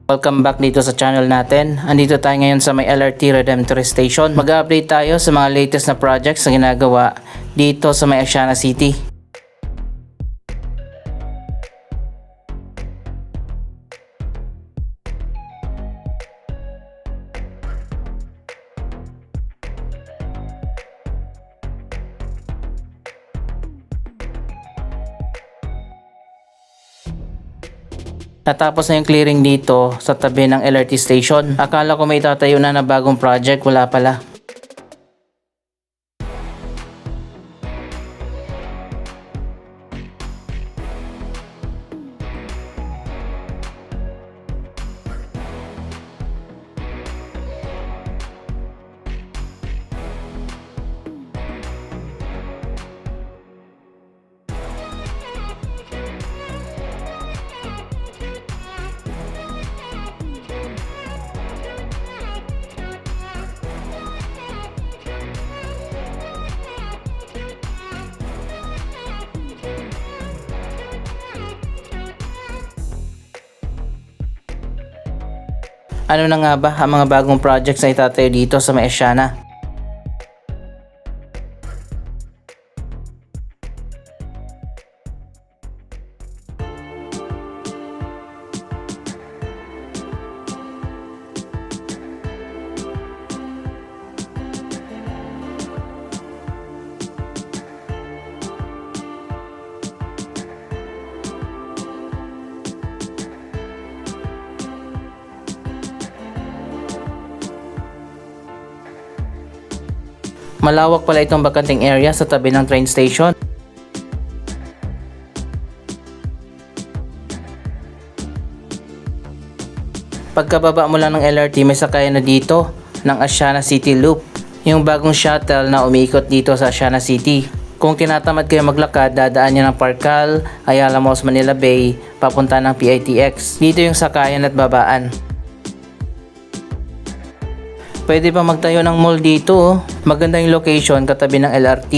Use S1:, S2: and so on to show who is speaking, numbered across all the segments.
S1: Welcome back dito sa channel natin. Andito tayo ngayon sa may LRT Redemptory Station. Mag-update tayo sa mga latest na projects na ginagawa dito sa may Asiana City. Natapos na yung clearing dito sa tabi ng LRT station. Akala ko may tatayo na bagong project, wala pala. Ano na nga ba ang mga bagong projects na itatayo dito sa may Asiana? Malawak pala itong bakanting area sa tabi ng train station. Pagkababa mo lang ng LRT, may sakayan na dito ng Asiana City Loop, yung bagong shuttle na umiikot dito sa Asiana City. Kung tinatamad kayo maglakad, dadaan nyo ng Parkal, Ayala Malls, Manila Bay, papunta ng PITX. Dito yung sakayan at babaan. Pwede pa magtayo ng mall dito, oh. Maganda yung location katabi ng LRT.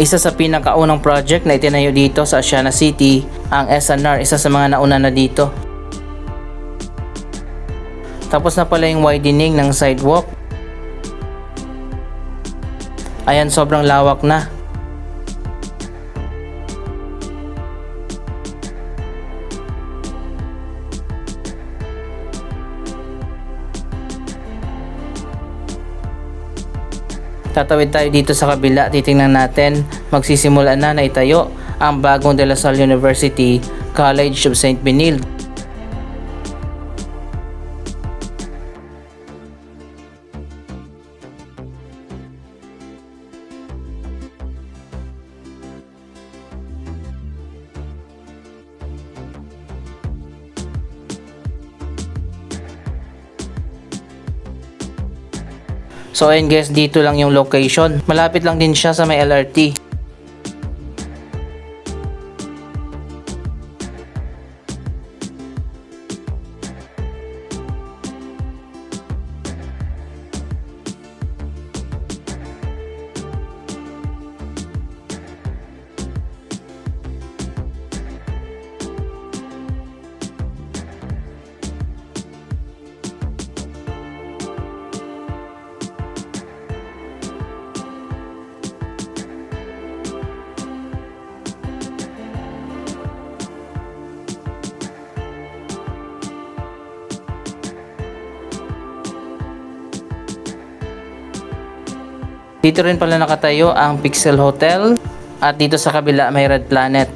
S1: Isa sa pinakaunang project na itinayo dito sa Asiana City, ang SNR, isa sa mga nauna na dito. Tapos na pala yung widening ng sidewalk. Ayan, sobrang lawak na. Tatawid tayo dito sa kabila, titingnan natin. Magsisimula na itayo ang bagong De La Salle University College of St. Benilde. So ayun guys, dito lang yung location. Malapit lang din siya sa may LRT. Dito rin pala nakatayo ang Pixel Hotel at dito sa kabila may Red Planet.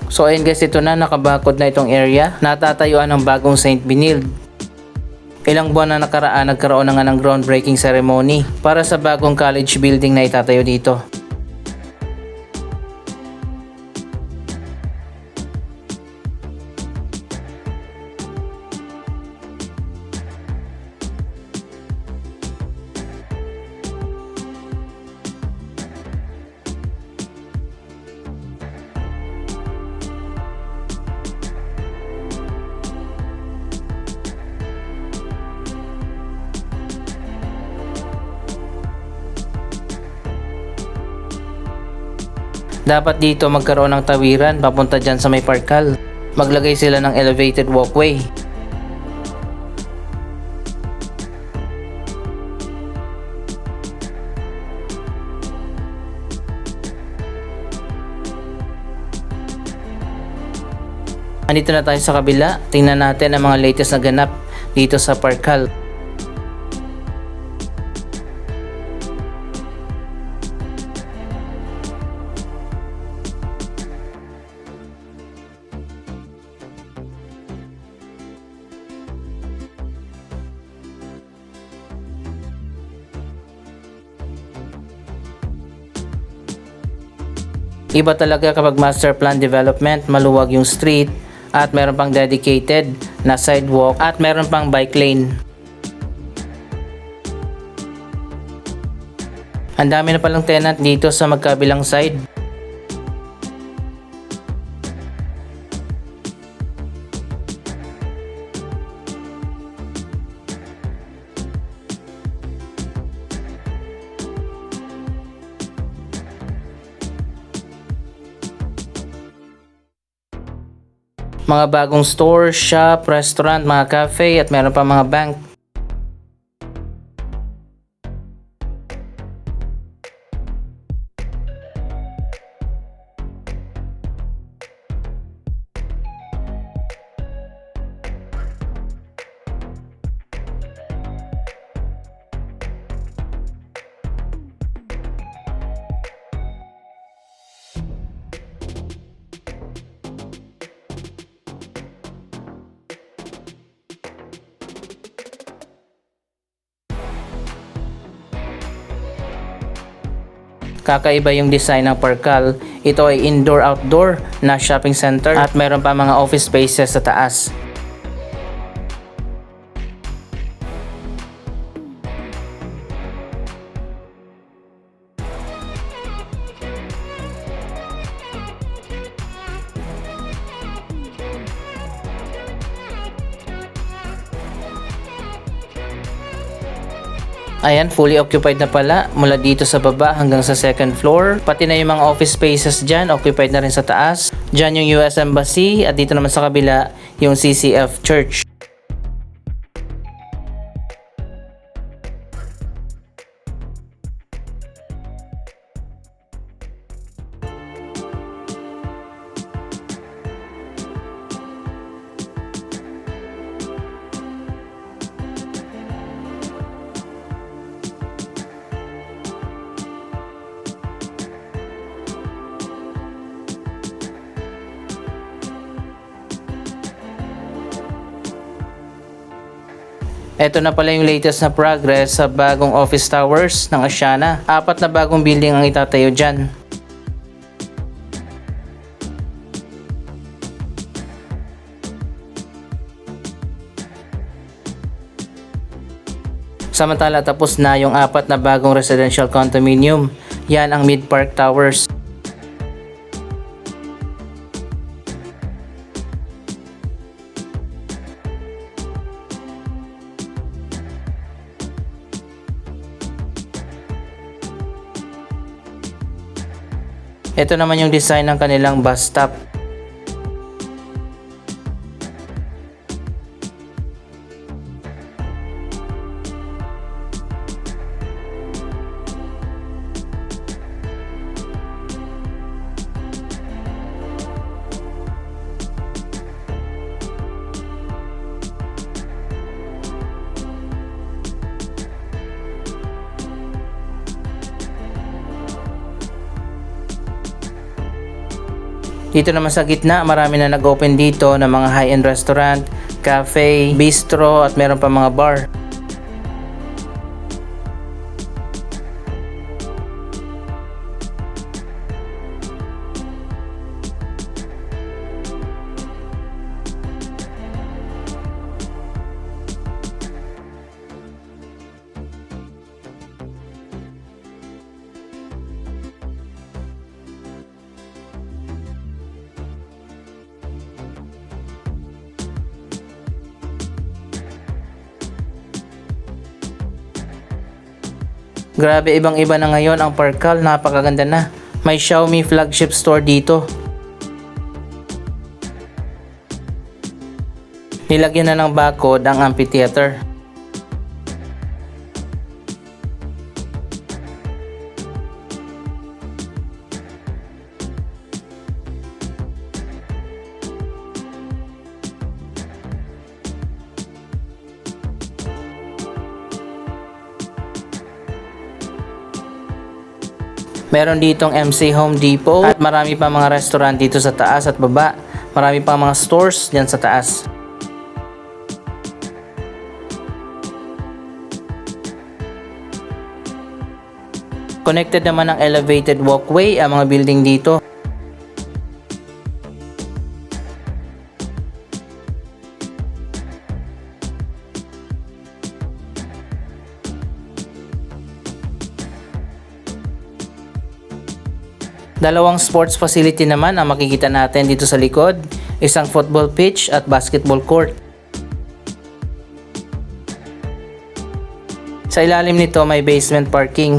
S1: So ayun guys, ito na, nakabakod na itong area. Natatayuan ng bagong St. Benilde. Ilang buwan na nakaraan, nagkaroon na nga ng groundbreaking ceremony para sa bagong college building na itatayo dito. Dapat dito magkaroon ng tawiran papunta dyan sa may Parkal. Maglagay sila ng elevated walkway. Andito na tayo sa kabila. Tingnan natin ang mga latest na ganap dito sa Parkal. Iba talaga kapag master plan development, maluwag yung street at meron pang dedicated na sidewalk at meron pang bike lane. Ang dami na palang tenant dito sa magkabilang side. Mga bagong store, shop, restaurant, mga cafe at meron pa mga bank. Kakaiba yung design ng Parkal. Ito ay indoor-outdoor na shopping center at meron pa mga office spaces sa taas. Ayan, fully occupied na pala mula dito sa baba hanggang sa second floor. Pati na yung mga office spaces dyan, occupied na rin sa taas. Dyan yung US Embassy at dito naman sa kabila yung CCF Church. Ito na pala yung latest na progress sa bagong office towers ng Asiana. 4 na bagong building ang itatayo dyan. Samantala tapos na yung 4 na bagong residential condominium. Yan ang Mid-Park Towers. Ito naman yung design ng kanilang bus stop. Dito naman sa gitna, marami na nag-open dito ng mga high-end restaurant, cafe, bistro at meron pa mga bar. Grabe, ibang-iba na ngayon ang Parkal, napakaganda na. May Xiaomi flagship store dito. Nilagyan na ng barcode ang amphitheater. Meron ditong MC Home Depot at marami pa mga restaurant dito sa taas at baba. Marami pa mga stores dyan sa taas. Connected naman ng elevated walkway ang mga building dito. Dalawang sports facility naman ang makikita natin dito sa likod. Isang football pitch at basketball court. Sa ilalim nito may basement parking.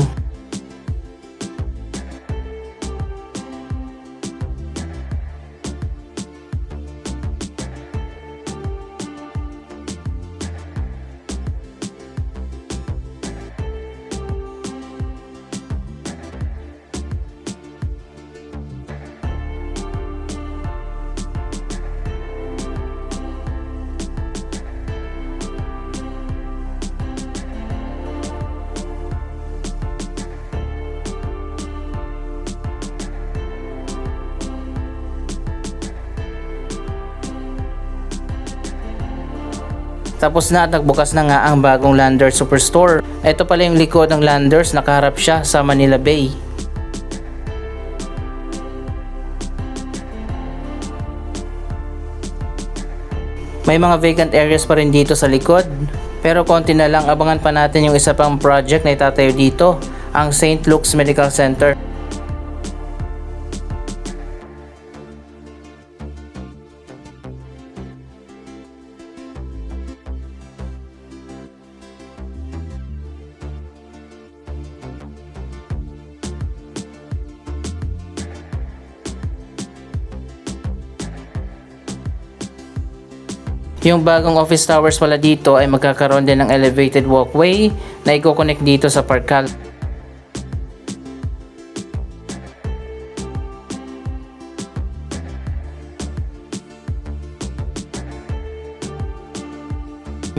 S1: Tapos na at nagbukas na nga ang bagong Landers Superstore. Ito pala yung likod ng Landers, nakaharap siya sa Manila Bay. May mga vacant areas pa rin dito sa likod. Pero konti na lang, abangan pa natin yung isa pang project na itatayo dito, ang St. Luke's Medical Center. Yung bagong office towers pala dito ay magkakaroon din ng elevated walkway na i-connect dito sa Parkal.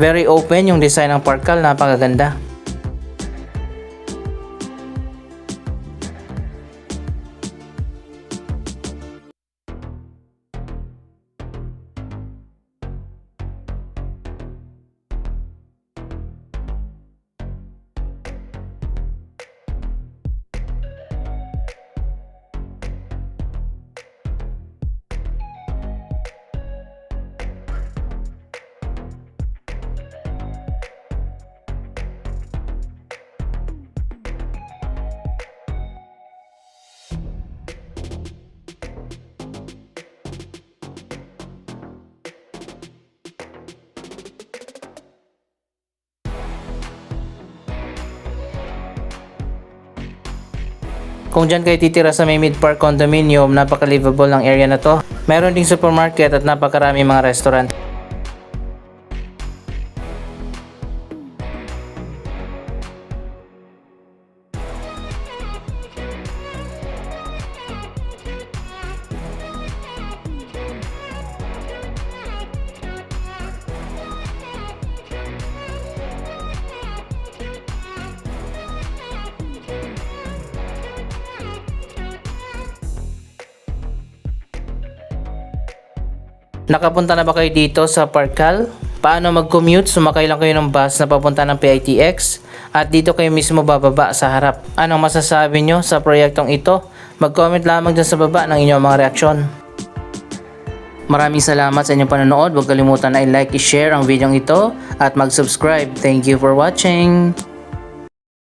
S1: Very open yung design ng Parkal, napakaganda. Kung dyan kayo titira sa may Mid-Park Condominium, napaka-livable ng area na to. Meron ding supermarket at napakarami mga restaurant. Nakapunta na ba kayo dito sa Parkal? Paano mag-commute? Sumakay lang kayo ng bus na papunta ng PITX at dito kayo mismo bababa sa harap. Anong masasabi nyo sa proyektong ito? Mag-comment lamang dyan sa baba ng inyong mga reaksyon. Maraming salamat sa inyong panonood. Huwag kalimutan na i-like, i-share ang video ito at mag-subscribe. Thank you for watching!